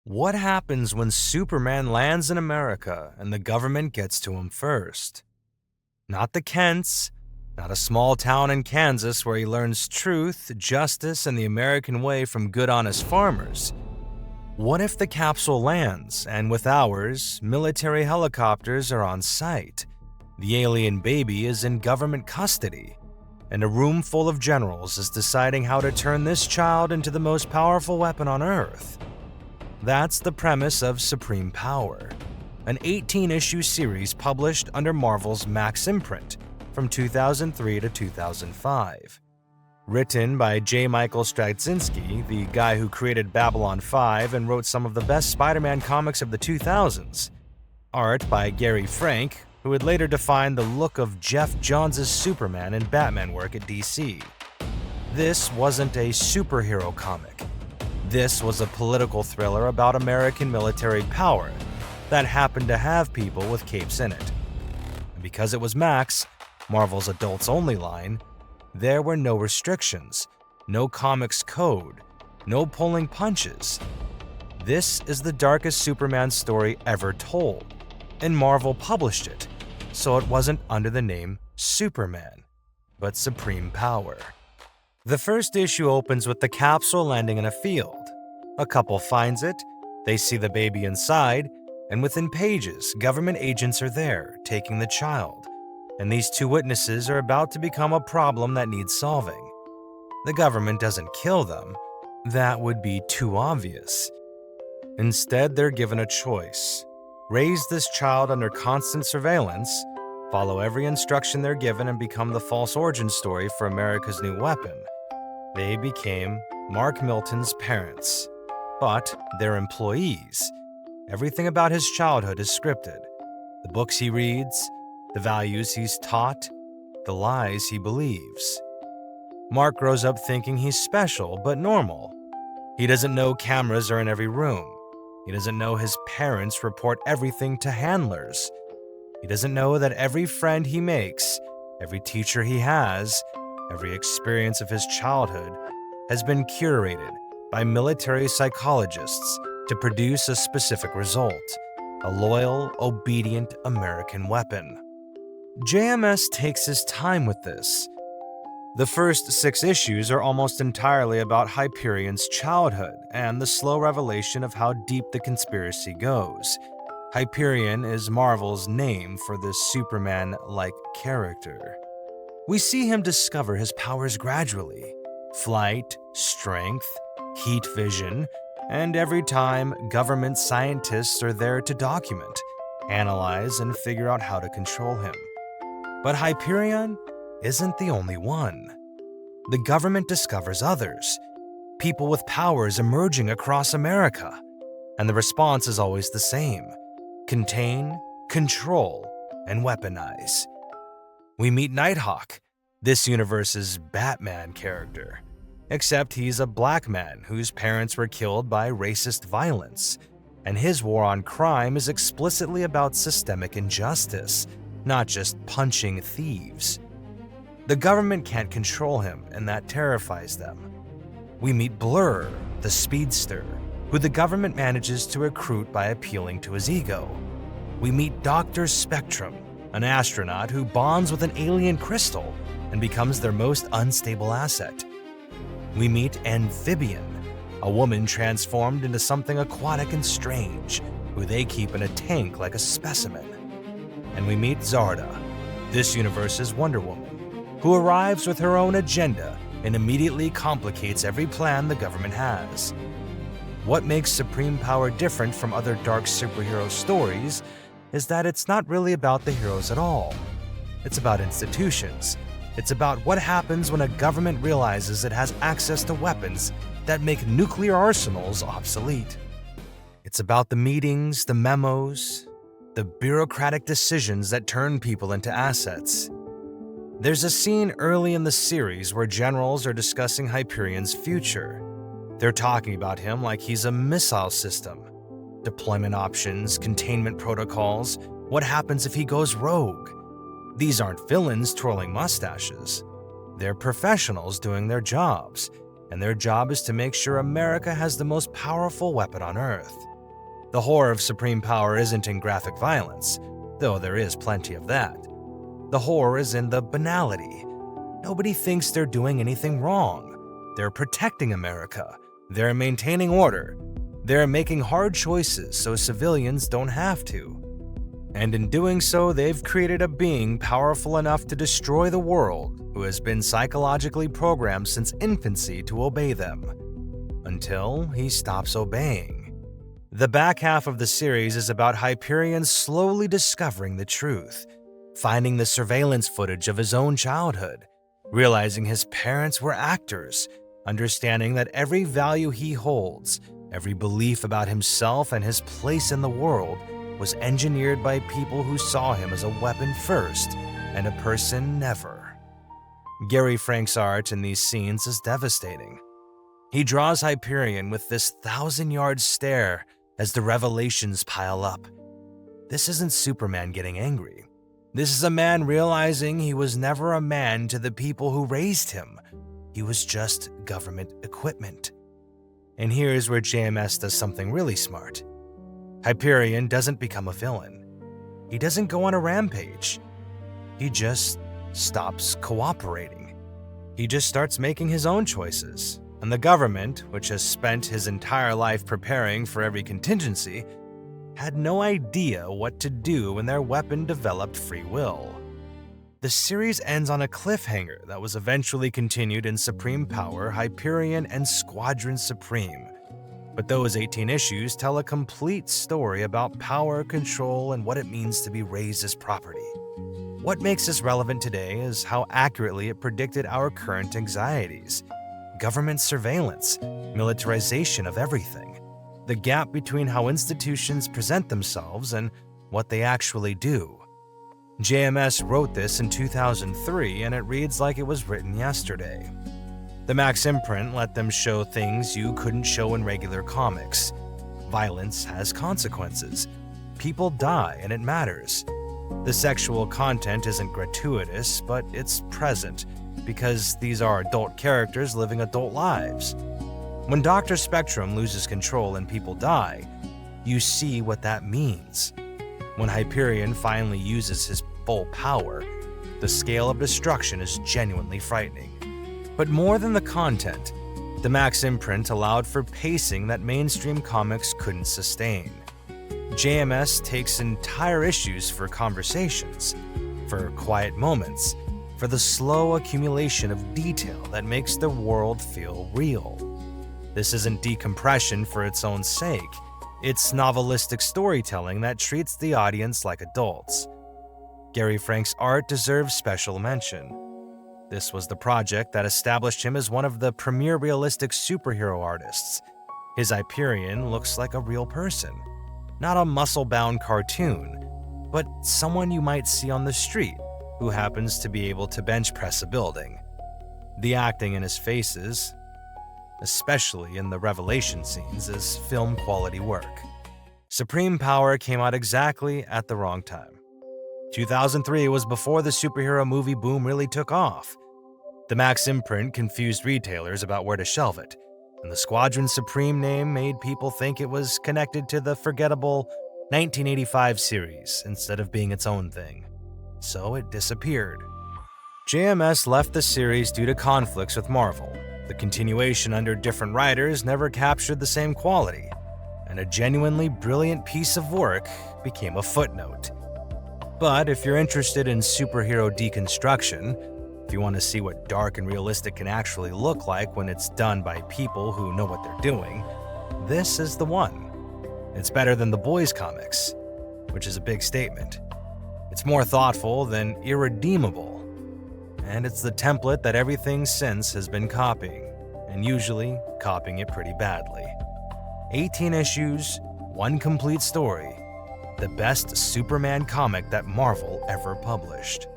What happens when Superman lands in America and the government gets to him first? Not the Kents, not a small town in Kansas where he learns truth, justice, and the American way from good, honest farmers. What if the capsule lands and with hours, military helicopters are on site? The alien baby is in government custody, and a room full of generals is deciding how to turn this child into the most powerful weapon on Earth. That's the premise of Supreme Power, an 18-issue series published under Marvel's Max imprint from 2003 to 2005. Written by J. Michael Straczynski, the guy who created Babylon 5 and wrote some of the best Spider-Man comics of the 2000s. Art by Gary Frank, who would later define the look of Jeff Johns' Superman in Batman work at DC. This wasn't a superhero comic. This was a political thriller about American military power that happened to have people with capes in it. And because it was Max, Marvel's adults-only line, there were no restrictions, no comics code, no pulling punches. This is the darkest Superman story ever told, and Marvel published it, so it wasn't under the name Superman, but Supreme Power. The first issue opens with the capsule landing in a field. A couple finds it, they see the baby inside, and within pages, government agents are there, taking the child. And these two witnesses are about to become a problem that needs solving. The government doesn't kill them. That would be too obvious. Instead, they're given a choice. Raise this child under constant surveillance, follow every instruction they're given, and become the false origin story for America's new weapon. They became Mark Milton's parents, but they're employees. Everything about his childhood is scripted. The books he reads, the values he's taught, the lies he believes. Mark grows up thinking he's special but normal. He doesn't know cameras are in every room. He doesn't know his parents report everything to handlers. He doesn't know that every friend he makes, every teacher he has, every experience of his childhood has been curated by military psychologists to produce a specific result, a loyal, obedient American weapon. JMS takes his time with this. The first 6 issues are almost entirely about Hyperion's childhood and the slow revelation of how deep the conspiracy goes. Hyperion is Marvel's name for this Superman-like character. We see him discover his powers gradually: flight, strength, heat vision, and every time, government scientists are there to document, analyze, and figure out how to control him. But Hyperion isn't the only one. The government discovers others, people with powers emerging across America, and the response is always the same: contain, control, and weaponize. We meet Nighthawk, this universe's Batman character, except he's a black man whose parents were killed by racist violence, and his war on crime is explicitly about systemic injustice, not just punching thieves. The government can't control him, and that terrifies them. We meet Blur, the speedster, who the government manages to recruit by appealing to his ego. We meet Dr. Spectrum, an astronaut who bonds with an alien crystal and becomes their most unstable asset. We meet Amphibian, a woman transformed into something aquatic and strange, who they keep in a tank like a specimen. And we meet Zarda, this universe's Wonder Woman, who arrives with her own agenda and immediately complicates every plan the government has. What makes Supreme Power different from other dark superhero stories is that it's not really about the heroes at all. It's about institutions. It's about what happens when a government realizes it has access to weapons that make nuclear arsenals obsolete. It's about the meetings, the memos, the bureaucratic decisions that turn people into assets. There's a scene early in the series where generals are discussing Hyperion's future. They're talking about him like he's a missile system. Deployment options, containment protocols, what happens if he goes rogue? These aren't villains twirling mustaches. They're professionals doing their jobs, and their job is to make sure America has the most powerful weapon on Earth. The horror of supreme power isn't in graphic violence, though there is plenty of that. The horror is in the banality. Nobody thinks they're doing anything wrong. They're protecting America. They're maintaining order. They're making hard choices so civilians don't have to. And in doing so, they've created a being powerful enough to destroy the world who has been psychologically programmed since infancy to obey them, until he stops obeying. The back half of the series is about Hyperion slowly discovering the truth, finding the surveillance footage of his own childhood, realizing his parents were actors, understanding that every value he holds, every belief about himself and his place in the world, was engineered by people who saw him as a weapon first and a person never. Gary Frank's art in these scenes is devastating. He draws Hyperion with this 1,000-yard stare as the revelations pile up. This isn't Superman getting angry. This is a man realizing he was never a man to the people who raised him. He was just government equipment. And here's where JMS does something really smart. Hyperion doesn't become a villain. He doesn't go on a rampage. He just stops cooperating. He just starts making his own choices. And the government, which has spent his entire life preparing for every contingency, had no idea what to do when their weapon developed free will. The series ends on a cliffhanger that was eventually continued in Supreme Power, Hyperion, and Squadron Supreme. But those 18 issues tell a complete story about power, control, and what it means to be raised as property. What makes this relevant today is how accurately it predicted our current anxieties. Government surveillance, militarization of everything, the gap between how institutions present themselves and what they actually do. JMS wrote this in 2003, and it reads like it was written yesterday. The Max imprint let them show things you couldn't show in regular comics. Violence has consequences. People die, and it matters. The sexual content isn't gratuitous, but it's present, because these are adult characters living adult lives. When Dr. Spectrum loses control and people die, you see what that means. When Hyperion finally uses his full power, the scale of destruction is genuinely frightening. But more than the content, the Max imprint allowed for pacing that mainstream comics couldn't sustain. JMS takes entire issues for conversations, for quiet moments, for the slow accumulation of detail that makes the world feel real. This isn't decompression for its own sake. It's novelistic storytelling that treats the audience like adults. Gary Frank's art deserves special mention. This was the project that established him as one of the premier realistic superhero artists. His Hyperion looks like a real person, not a muscle-bound cartoon, but someone you might see on the street who happens to be able to bench press a building. The acting in his faces, especially in the revelation scenes, is film quality work. Supreme Power came out exactly at the wrong time. 2003 was before the superhero movie boom really took off. The Max imprint confused retailers about where to shelve it, and the Squadron Supreme name made people think it was connected to the forgettable 1985 series instead of being its own thing. So it disappeared. JMS left the series due to conflicts with Marvel. The continuation under different writers never captured the same quality, and a genuinely brilliant piece of work became a footnote. But if you're interested in superhero deconstruction, if you want to see what dark and realistic can actually look like when it's done by people who know what they're doing, this is the one. It's better than the Boys comics, which is a big statement. It's more thoughtful than irredeemable, and it's the template that everything since has been copying, and usually copying it pretty badly. 18 issues, one complete story, the best Superman comic that Marvel ever published.